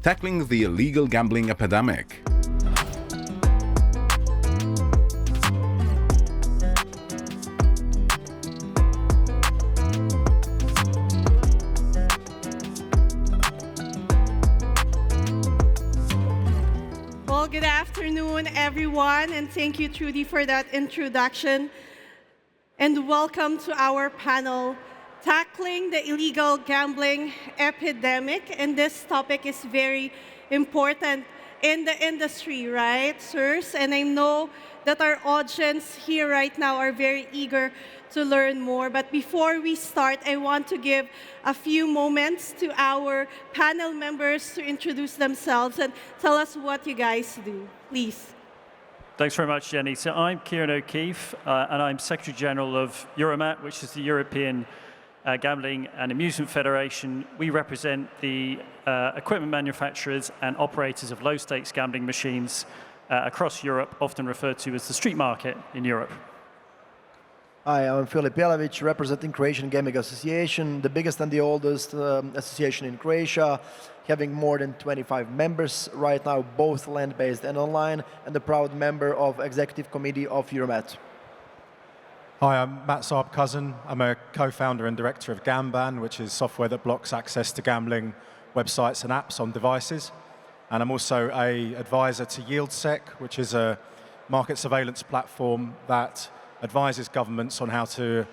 tackling the illegal gambling epidemic. Well, good afternoon, everyone, and thank you, Trudy, for that introduction. And welcome to our panel, Tackling the Illegal Gambling Epidemic. And this topic is very important in the industry, right, sirs? And I know that our audience here right now are very eager to learn more. But before we start, I want to give a few moments to our panel members to introduce themselves and tell us what you guys do. Please. Thanks very much, Jenny. So I'm Kieran O'Keeffe, and I'm Secretary General of EUROMAT, which is the European Gambling and Amusement Federation. We represent the equipment manufacturers and operators of low-stakes gambling machines across Europe, often referred to as the street market in Europe. Hi, I'm Filip Jelavic, representing Croatian Gaming Association, the biggest and the oldest association in Croatia, having more than 25 members right now, both land-based and online, and the proud member of Executive Committee of EUROMAT. Hi, I'm Matt Zarb-Cousin. I'm a co-founder and director of Gamban, which is software that blocks access to gambling websites and apps on devices. And I'm also an advisor to YieldSec, which is a market surveillance platform that advises governments on how to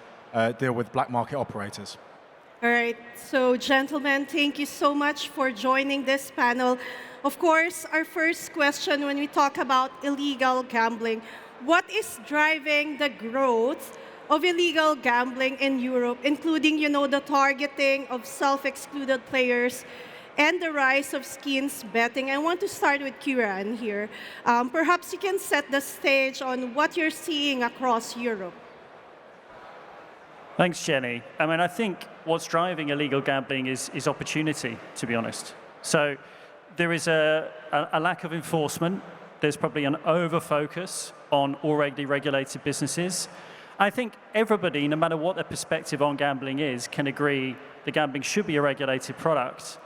deal with black market operators. All right, so gentlemen, thank you so much for joining this panel. Of course, our first question when we talk about illegal gambling, what is driving the growth of illegal gambling in Europe, including, the targeting of self-excluded players and the rise of skins betting? I want to start with Kieran here. Perhaps you can set the stage on what you're seeing across Europe. Thanks, Jenny. I think what's driving illegal gambling is opportunity, to be honest. So there is a lack of enforcement. There's probably an over-focus on already regulated businesses. I think everybody, no matter what their perspective on gambling is, can agree that gambling should be a regulated product.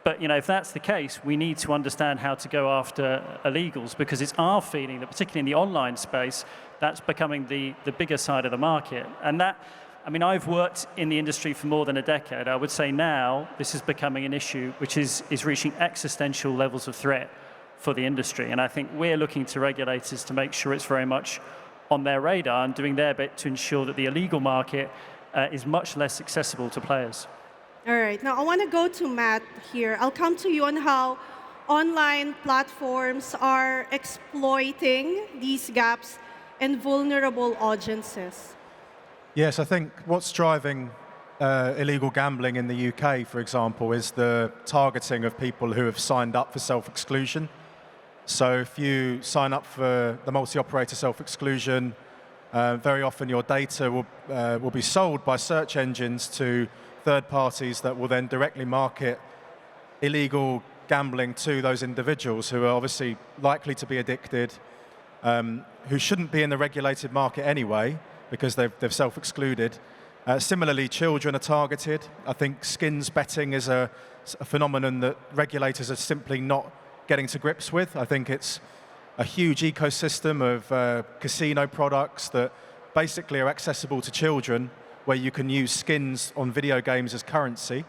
But if that's the case, we need to understand how to go after illegals, because it's our feeling that, particularly in the online space, that's becoming the bigger side of the market. And that, I've worked in the industry for more than a decade. I would say now this is becoming an issue which is reaching existential levels of threat for the industry. And I think we're looking to regulators to make sure it's very much on their radar and doing their bit to ensure that the illegal market is much less accessible to players. All right, now I want to go to Matt here. I'll come to you on how online platforms are exploiting these gaps in vulnerable audiences. Yes, I think what's driving illegal gambling in the UK, for example, is the targeting of people who have signed up for self-exclusion. So if you sign up for the multi-operator self-exclusion, very often your data will be sold by search engines to third parties that will then directly market illegal gambling to those individuals who are obviously likely to be addicted, who shouldn't be in the regulated market anyway because they've self-excluded. Similarly, children are targeted. I think skins betting is a phenomenon that regulators are simply not getting to grips with. I think it's a huge ecosystem of casino products that basically are accessible to children, where you can use skins on video games as currency.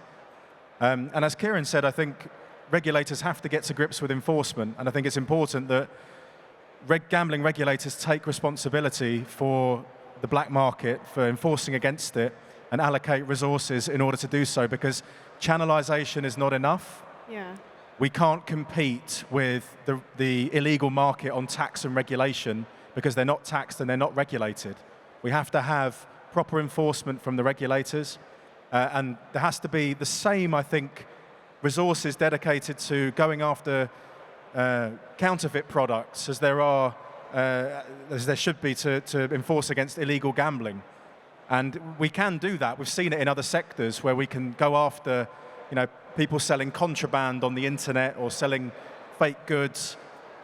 And as Kieran said, I think regulators have to get to grips with enforcement. And I think it's important that gambling regulators take responsibility for the black market, for enforcing against it, and allocate resources in order to do so, because channelization is not enough. Yeah. We can't compete with the illegal market on tax and regulation because they're not taxed and they're not regulated. We have to have proper enforcement from the regulators, and there has to be the same, I think, resources dedicated to going after counterfeit products as there should be to enforce against illegal gambling. And we can do that. We've seen it in other sectors where we can go after people selling contraband on the internet or selling fake goods.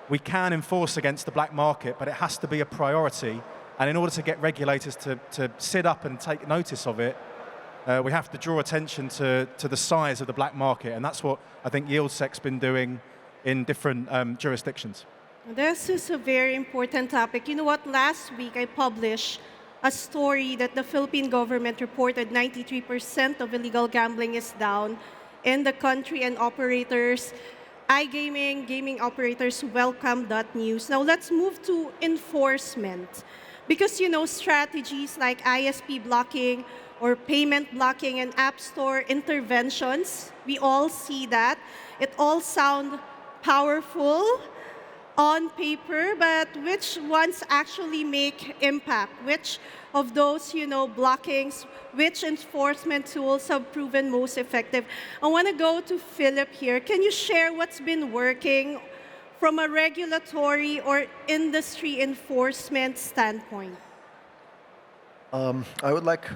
We can enforce against the black market, but it has to be a priority. And in order to get regulators to sit up and take notice of it, we have to draw attention to the size of the black market, and that's what I think YieldSec's been doing in different jurisdictions. This is a very important topic. You know what? Last week I published a story that the Philippine government reported 93% of illegal gambling is down in the country, and operators, iGaming, gaming operators welcome that news. Now let's move to enforcement. Because, you know, strategies like ISP blocking or payment blocking and app store interventions, we all see that. It all sounds powerful on paper, but which ones actually make impact? Which of those, you know, blockings, which enforcement tools have proven most effective? I want to go to Filip here. Can you share what's been working from a regulatory or industry enforcement standpoint? I would like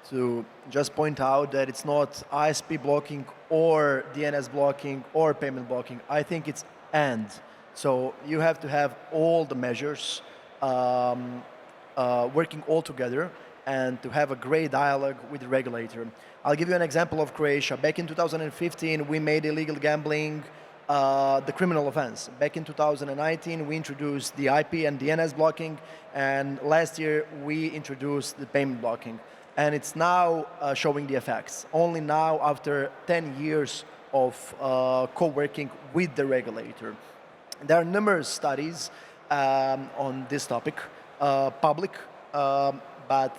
to just point out that it's not ISP blocking or DNS blocking or payment blocking. I think it's and. So you have to have all the measures working all together and to have a great dialogue with the regulator. I'll give you an example of Croatia. Back in 2015, we made illegal gambling the criminal offense. Back in 2019, we introduced the IP and DNS blocking, and last year we introduced the payment blocking. And it's now showing the effects. Only now, after 10 years of co-working with the regulator. There are numerous studies on this topic, public, but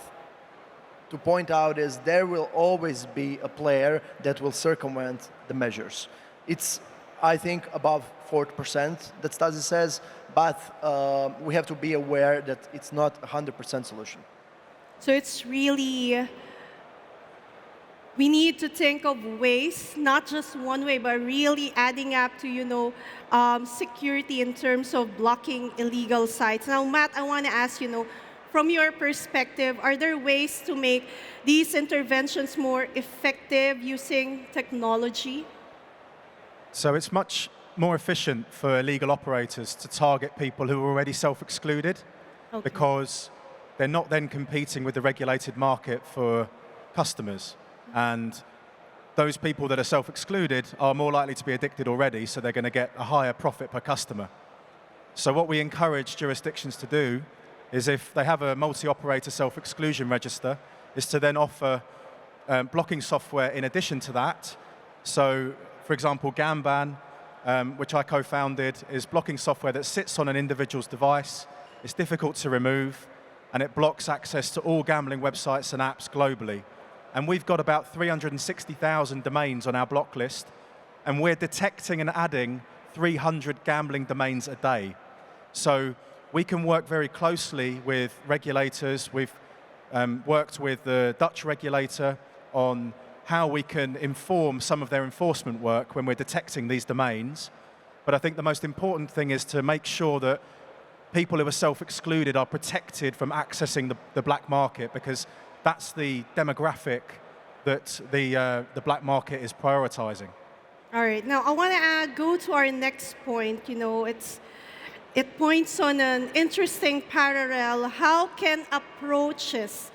to point out is there will always be a player that will circumvent the measures. It's, I think, above 40%, that study says, but we have to be aware that it's not a 100% solution. So it's really, we need to think of ways, not just one way, but really adding up to, you know, security in terms of blocking illegal sites. Now, Matt, I want to ask, you know, from your perspective, are there ways to make these interventions more effective using technology? So it's much more efficient for illegal operators to target people who are already self-excluded, because they're not then competing with the regulated market for customers. And those people that are self-excluded are more likely to be addicted already, so they're going to get a higher profit per customer. So what we encourage jurisdictions to do is, if they have a multi-operator self-exclusion register, is to then offer blocking software in addition to that. So, for example, Gamban, which I co-founded, is blocking software that sits on an individual's device. It's difficult to remove, and it blocks access to all gambling websites and apps globally. And we've got about 360,000 domains on our block list, and we're detecting and adding 300 gambling domains a day. So we can work very closely with regulators. We've worked with the Dutch regulator on how we can inform some of their enforcement work when we're detecting these domains. But I think the most important thing is to make sure that people who are self-excluded are protected from accessing the black market, because that's the demographic that the black market is prioritizing. All right. Now, I want to go to our next point. You know, it points on an interesting parallel. How can approaches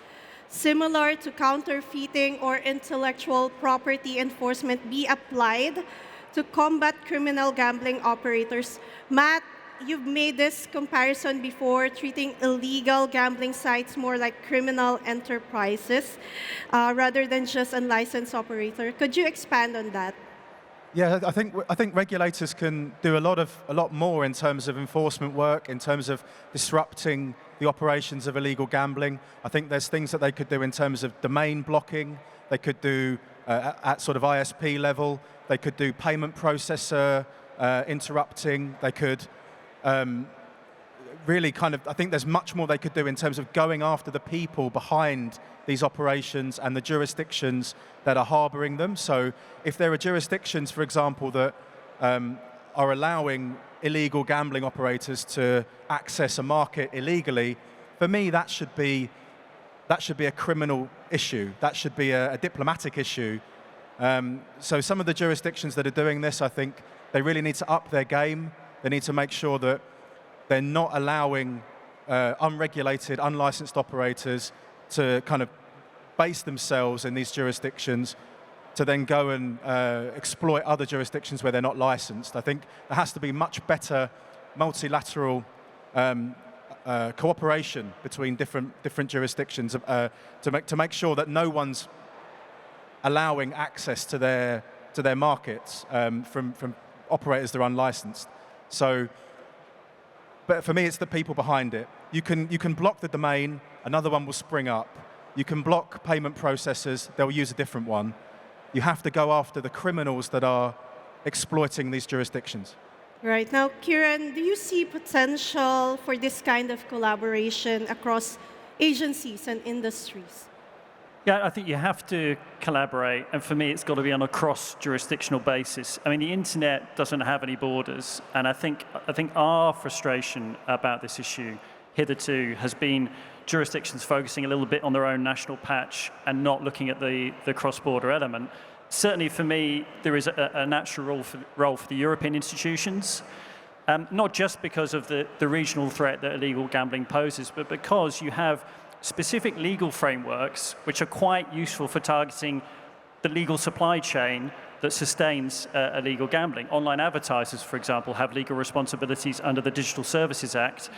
similar to counterfeiting or intellectual property enforcement be applied to combat criminal gambling operators? Matt, you've made this comparison before, treating illegal gambling sites more like criminal enterprises rather than just unlicensed operator. Could you expand on that? Yeah, I think regulators can do a lot more in terms of enforcement work, in terms of disrupting the operations of illegal gambling. I think there's things that they could do in terms of domain blocking. They could do at sort of ISP level. They could do payment processor interrupting. They could really kind of, I think there's much more they could do in terms of going after the people behind these operations and the jurisdictions that are harboring them. So if there are jurisdictions, for example, that are allowing illegal gambling operators to access a market illegally, for me that should be a criminal issue. That should be a diplomatic issue. So some of the jurisdictions that are doing this, I think they really need to up their game. They need to make sure that they're not allowing unregulated, unlicensed operators to kind of base themselves in these jurisdictions to then go and exploit other jurisdictions where they're not licensed. I think there has to be much better multilateral cooperation between different jurisdictions to make sure that no one's allowing access to their markets from operators that are unlicensed. So, but for me, it's the people behind it. You can block the domain, another one will spring up. You can block payment processors, they'll use a different one. You have to go after the criminals that are exploiting these jurisdictions. Right. Now, Kieran, do you see potential for this kind of collaboration across agencies and industries? Yeah, I think you have to collaborate, and for me, it's got to be on a cross-jurisdictional basis. I mean, the internet doesn't have any borders, and I think our frustration about this issue hitherto has been jurisdictions focusing a little bit on their own national patch and not looking at the cross-border element. Certainly, for me, there is a natural role for the European institutions, not just because of the regional threat that illegal gambling poses, but because you have specific legal frameworks which are quite useful for targeting the legal supply chain that sustains illegal gambling. Online advertisers, for example, have legal responsibilities under the Digital Services Act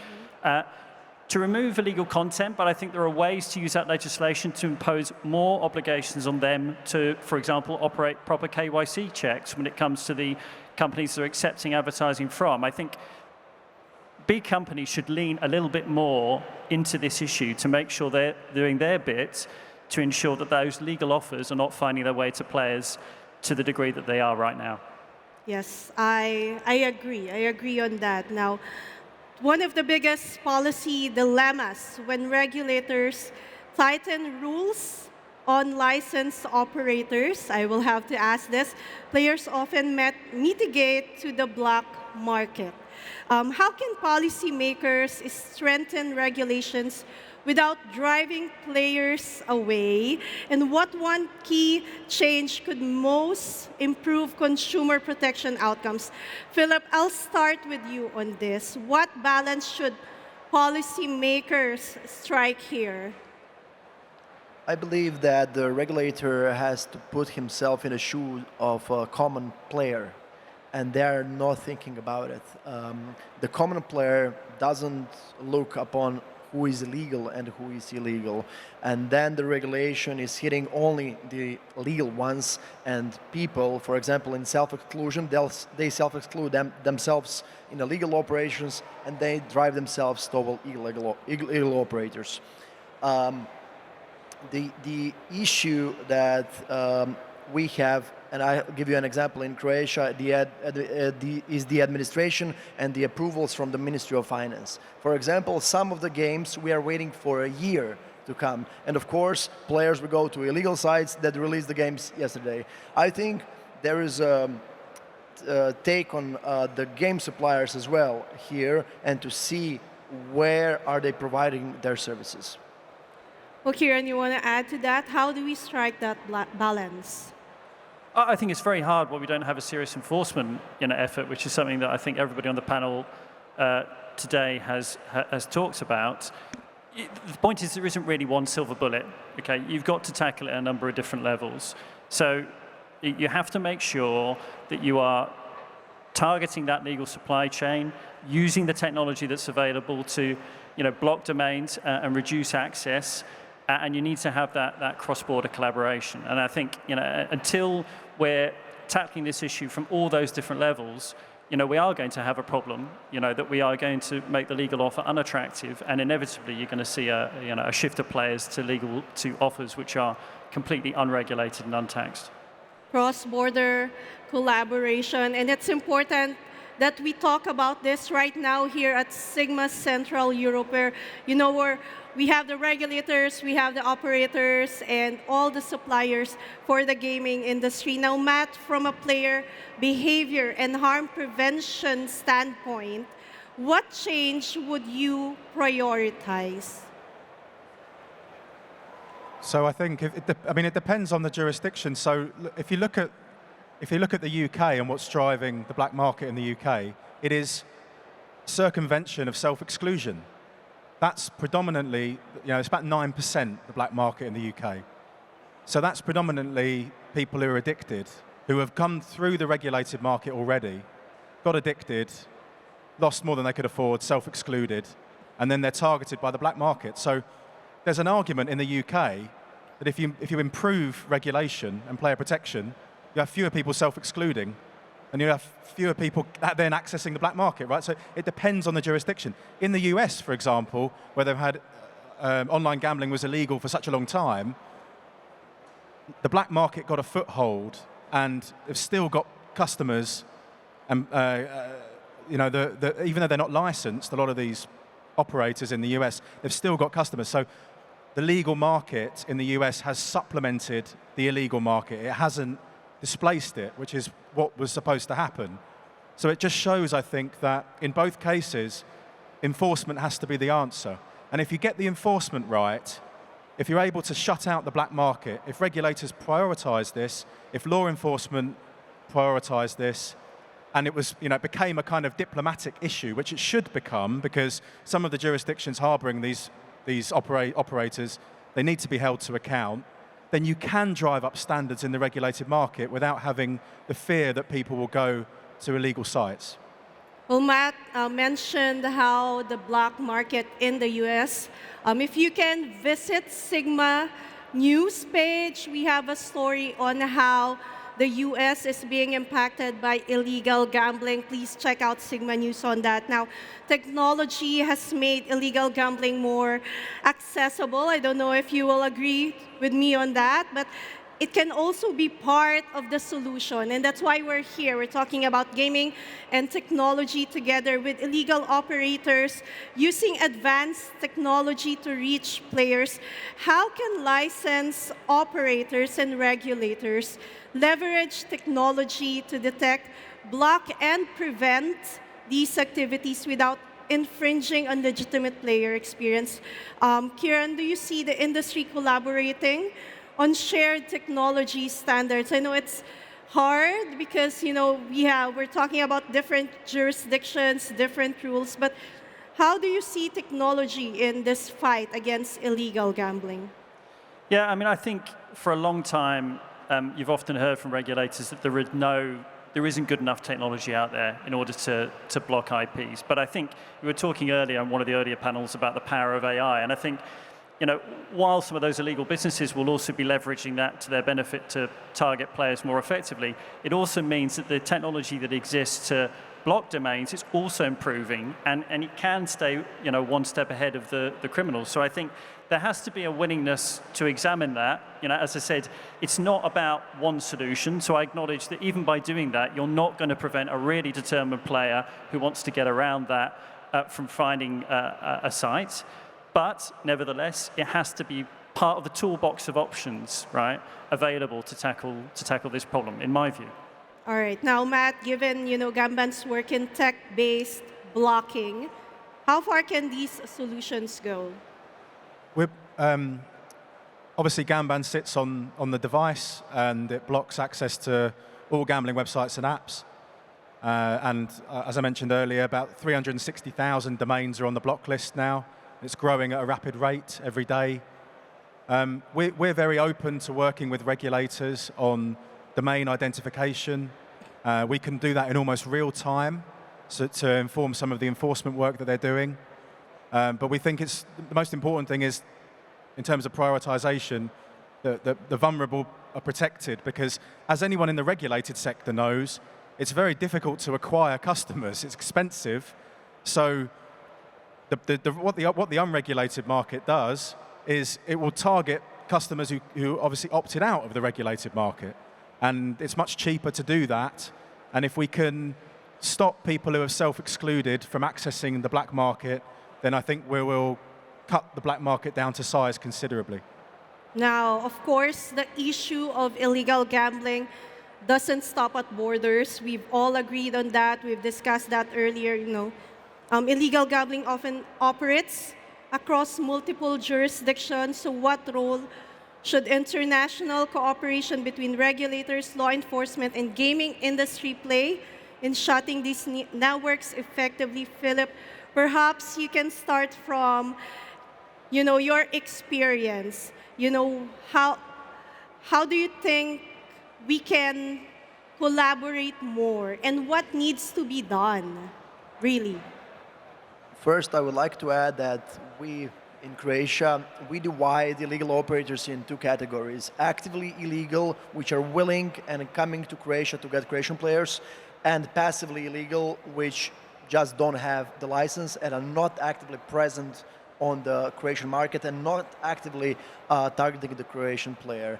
to remove illegal content, but I think there are ways to use that legislation to impose more obligations on them to, for example, operate proper KYC checks when it comes to the companies they're accepting advertising from. I think big companies should lean a little bit more into this issue to make sure they're doing their bit to ensure that those legal offers are not finding their way to players to the degree that they are right now. Yes, I agree. I agree on that. Now, one of the biggest policy dilemmas when regulators tighten rules on licensed operators, I will have to ask this, players often mitigate to the black market. How can policymakers strengthen regulations without driving players away? And what one key change could most improve consumer protection outcomes? Filip, I'll start with you on this. What balance should policymakers strike here? I believe that the regulator has to put himself in the shoes of a common player, and they're not thinking about it. The common player doesn't look upon who is legal and who is illegal, and then the regulation is hitting only the legal ones, and people, for example, in self-exclusion, they self-exclude themselves in illegal operations, and they drive themselves toward illegal operators. The issue that we have, and I'll give you an example, in Croatia, is the administration and the approvals from the Ministry of Finance. For example, some of the games we are waiting for a year to come. And of course, players will go to illegal sites that released the games yesterday. I think there is a take on the game suppliers as well here, and to see where are they providing their services. Well, Kieran, you want to add to that? How do we strike that balance? I think it's very hard when we don't have a serious enforcement effort, which is something that I think everybody on the panel today has talked about. The point is there isn't really one silver bullet. Okay, you've got to tackle it at a number of different levels. So you have to make sure that you are targeting that legal supply chain, using the technology that's available to block domains and reduce access. And you need to have that cross-border collaboration. And I think until we're tackling this issue from all those different levels, we are going to have a problem. That we are going to make the legal offer unattractive, and inevitably you're going to see a shift of players to offers which are completely unregulated and untaxed. Cross-border collaboration, and it's important that we talk about this right now here at Sigma Central Europe, where we have the regulators, we have the operators, and all the suppliers for the gaming industry. Now, Matt, from a player behavior and harm prevention standpoint, what change would you prioritize? So I think it depends on the jurisdiction. So if you look at the UK and what's driving the black market in the UK, it is circumvention of self-exclusion. That's predominantly, it's about 9% the black market in the UK. So that's predominantly people who are addicted, who have come through the regulated market already, got addicted, lost more than they could afford, self-excluded, and then they're targeted by the black market. So there's an argument in the UK that if you improve regulation and player protection, you have fewer people self-excluding, and you have fewer people then accessing the black market, right? So it depends on the jurisdiction. In the US, for example, where they've had online gambling was illegal for such a long time, the black market got a foothold, and they've still got customers, and you know, even though they're not licensed, a lot of these operators in the US, they've still got customers. So the legal market in the US has supplemented the illegal market. It hasn't displaced it, which is what was supposed to happen. So it just shows, I think, that in both cases, enforcement has to be the answer. And if you get the enforcement right, if you're able to shut out the black market, if regulators prioritize this, if law enforcement prioritize this, and it became a kind of diplomatic issue, which it should become, because some of the jurisdictions harboring these operators, they need to be held to account, then you can drive up standards in the regulated market without having the fear that people will go to illegal sites. Well, Matt mentioned how the black market in the US. If you can visit Sigma news page, we have a story on how the US is being impacted by illegal gambling. Please check out Sigma News on that. Now, technology has made illegal gambling more accessible. I don't know if you will agree with me on that, but it can also be part of the solution, and that's why we're here. We're talking about gaming and technology together with illegal operators using advanced technology to reach players. How can licensed operators and regulators leverage technology to detect, block, and prevent these activities without infringing on legitimate player experience? Kieran, do you see the industry collaborating on shared technology standards? I know it's hard because we're talking about different jurisdictions, different rules, but how do you see technology in this fight against illegal gambling? Yeah, I mean, I think for a long time, you've often heard from regulators that there isn't good enough technology out there in order to block IPs. But I think we were talking earlier on one of the earlier panels about the power of AI, and I think while some of those illegal businesses will also be leveraging that to their benefit to target players more effectively, it also means that the technology that exists to block domains is also improving, and it can stay one step ahead of the criminals. So I think there has to be a willingness to examine that. As I said, it's not about one solution, so I acknowledge that even by doing that, you're not going to prevent a really determined player who wants to get around that from finding a site. But nevertheless, it has to be part of the toolbox of options, right, available to tackle this problem, in my view. All right. Now, Matt, given Gamban's work in tech-based blocking, how far can these solutions go? Obviously, Gamban sits on the device, and it blocks access to all gambling websites and apps. As I mentioned earlier, about 360,000 domains are on the block list now. It's growing at a rapid rate every day. We're very open to working with regulators on domain identification. We can do that in almost real time to inform some of the enforcement work that they're doing. But we think the most important thing is, in terms of prioritization, the vulnerable are protected, because as anyone in the regulated sector knows, it's very difficult to acquire customers. It's expensive. So what the unregulated market does is it will target customers who obviously opted out of the regulated market. And it's much cheaper to do that. And if we can stop people who are self-excluded from accessing the black market, then I think we will cut the black market down to size considerably. Now, of course, the issue of illegal gambling doesn't stop at borders. We've all agreed on that. We've discussed that earlier, Illegal gambling often operates across multiple jurisdictions. So what role should international cooperation between regulators, law enforcement, and gaming industry play in shutting these networks effectively? Filip, perhaps you can start from your experience. how do you think we can collaborate more, and what needs to be done, really? First, I would like to add that we, in Croatia, we divide illegal operators in two categories. Actively illegal, which are willing and coming to Croatia to get Croatian players, and passively illegal, which just don't have the license and are not actively present on the Croatian market and not actively targeting the Croatian player.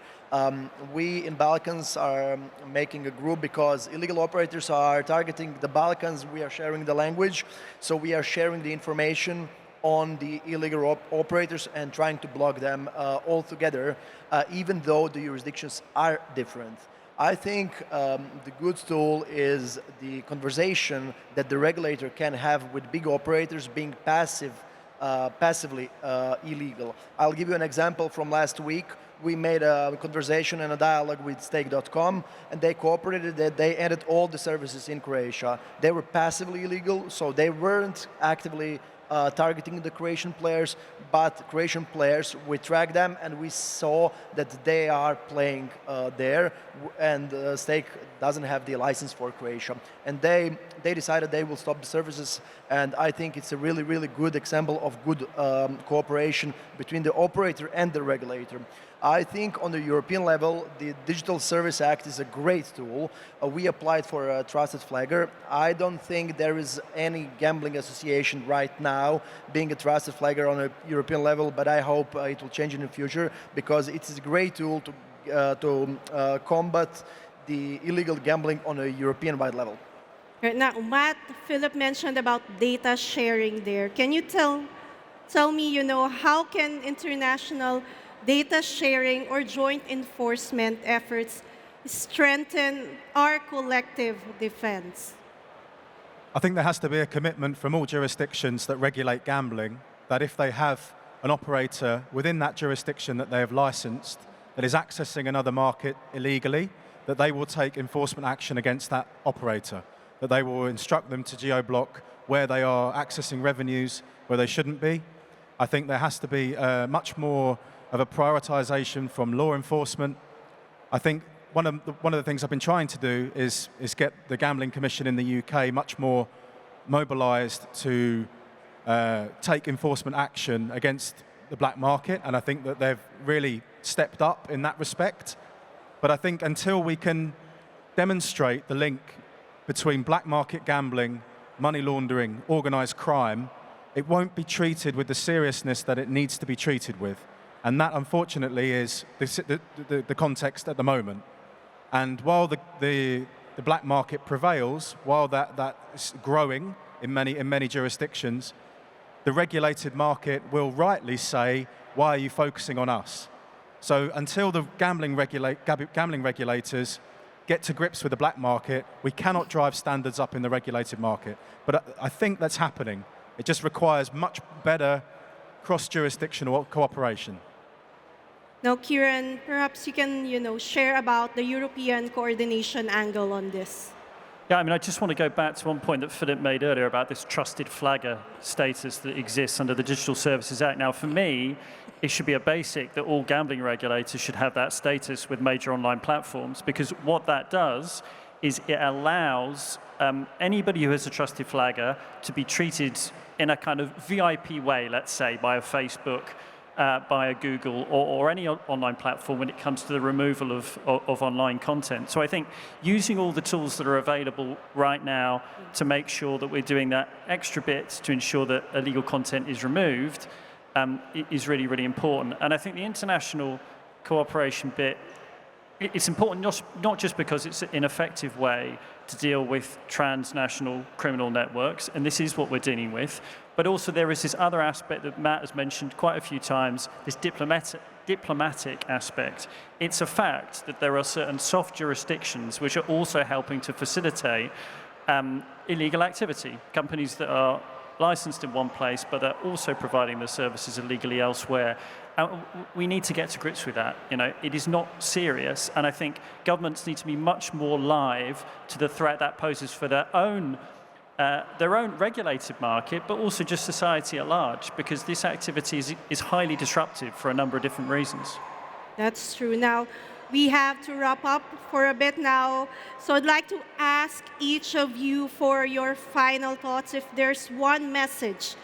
We in Balkans are making a group because illegal operators are targeting the Balkans. We are sharing the language, so we are sharing the information on the illegal operators and trying to block them all together, even though the jurisdictions are different. I think the good tool is the conversation that the regulator can have with big operators being passively illegal. I'll give you an example from last week. We made a conversation and a dialogue with stake.com, and they cooperated that they added all the services in Croatia. They were passively illegal, so they weren't actively targeting the Croatian players, but Croatian players, we tracked them and we saw that they are playing there, and Stake doesn't have the license for Croatia. And they decided they will stop the services, and I think it's a really, really good example of good cooperation between the operator and the regulator. I think on the European level, the Digital Service Act is a great tool. We applied for a trusted flagger. I don't think there is any gambling association right now being a trusted flagger on a European level, but I hope it will change in the future because it is a great tool to combat the illegal gambling on a European-wide level. Right now, Matt, Filip mentioned about data sharing there. Can you tell me, how can international data sharing or joint enforcement efforts strengthen our collective defense? I think there has to be a commitment from all jurisdictions that regulate gambling that if they have an operator within that jurisdiction that they have licensed that is accessing another market illegally, that they will take enforcement action against that operator, that they will instruct them to geo-block where they are accessing revenues where they shouldn't be. I think there has to be much more of a prioritization from law enforcement. I think one of the things I've been trying to do is get the Gambling Commission in the UK much more mobilized to take enforcement action against the black market, and I think that they've really stepped up in that respect. But I think until we can demonstrate the link between black market gambling, money laundering, organized crime, it won't be treated with the seriousness that it needs to be treated with. And that, unfortunately, is the context at the moment. And while the black market prevails, while that is growing in many jurisdictions, the regulated market will rightly say, why are you focusing on us? So until the gambling regulators get to grips with the black market, we cannot drive standards up in the regulated market. But I think that's happening. It just requires much better cross-jurisdictional cooperation. Now, Kieran, perhaps you can, share about the European coordination angle on this. Yeah, I just want to go back to one point that Filip made earlier about this trusted flagger status that exists under the Digital Services Act. Now, for me, it should be a basic that all gambling regulators should have that status with major online platforms, because what that does is it allows anybody who has a trusted flagger to be treated in a kind of VIP way, let's say, by a Facebook, by a Google, or any online platform when it comes to the removal of online content. So I think using all the tools that are available right now to make sure that we're doing that extra bit to ensure that illegal content is removed is really, really important. And I think the international cooperation bit, it's important not just because it's an effective way to deal with transnational criminal networks, and this is what we're dealing with, but also there is this other aspect that Matt has mentioned quite a few times, this diplomatic aspect. It's a fact that there are certain soft jurisdictions which are also helping to facilitate illegal activity. Companies that are licensed in one place, but are also providing the services illegally elsewhere. We need to get to grips with that. It is not serious, and I think governments need to be much more live to the threat that poses for their own regulated market, but also just society at large, because this activity is highly disruptive for a number of different reasons. That's true. Now, we have to wrap up for a bit now. So I'd like to ask each of you for your final thoughts. If there's one message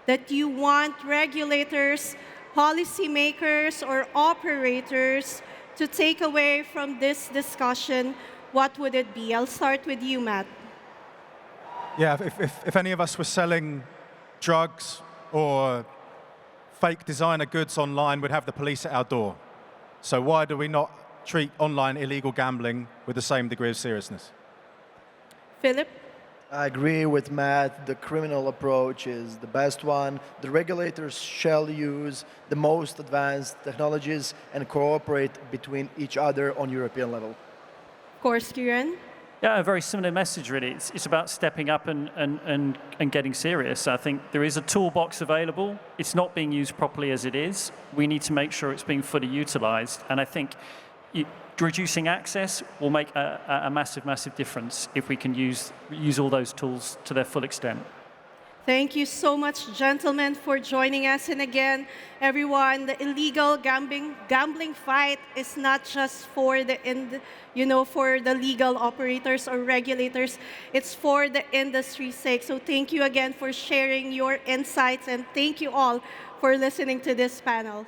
that you want regulators, policymakers, or operators to take away from this discussion, what would it be? I'll start with you, Matt. Yeah, if any of us were selling drugs or fake designer goods online, we'd have the police at our door. So why do we not treat online illegal gambling with the same degree of seriousness? Filip? I agree with Matt. The criminal approach is the best one. The regulators shall use the most advanced technologies and cooperate between each other on European level. Of course, Kieran? Yeah, a very similar message, really. It's about stepping up and getting serious. I think there is a toolbox available. It's not being used properly as it is. We need to make sure it's being fully utilized. And I think reducing access will make a massive, massive difference if we can use all those tools to their full extent. Thank you so much, gentlemen, for joining us. And again, everyone, the illegal gambling fight is not just for the for the legal operators or regulators. It's for the industry's sake. So thank you again for sharing your insights, and thank you all for listening to this panel.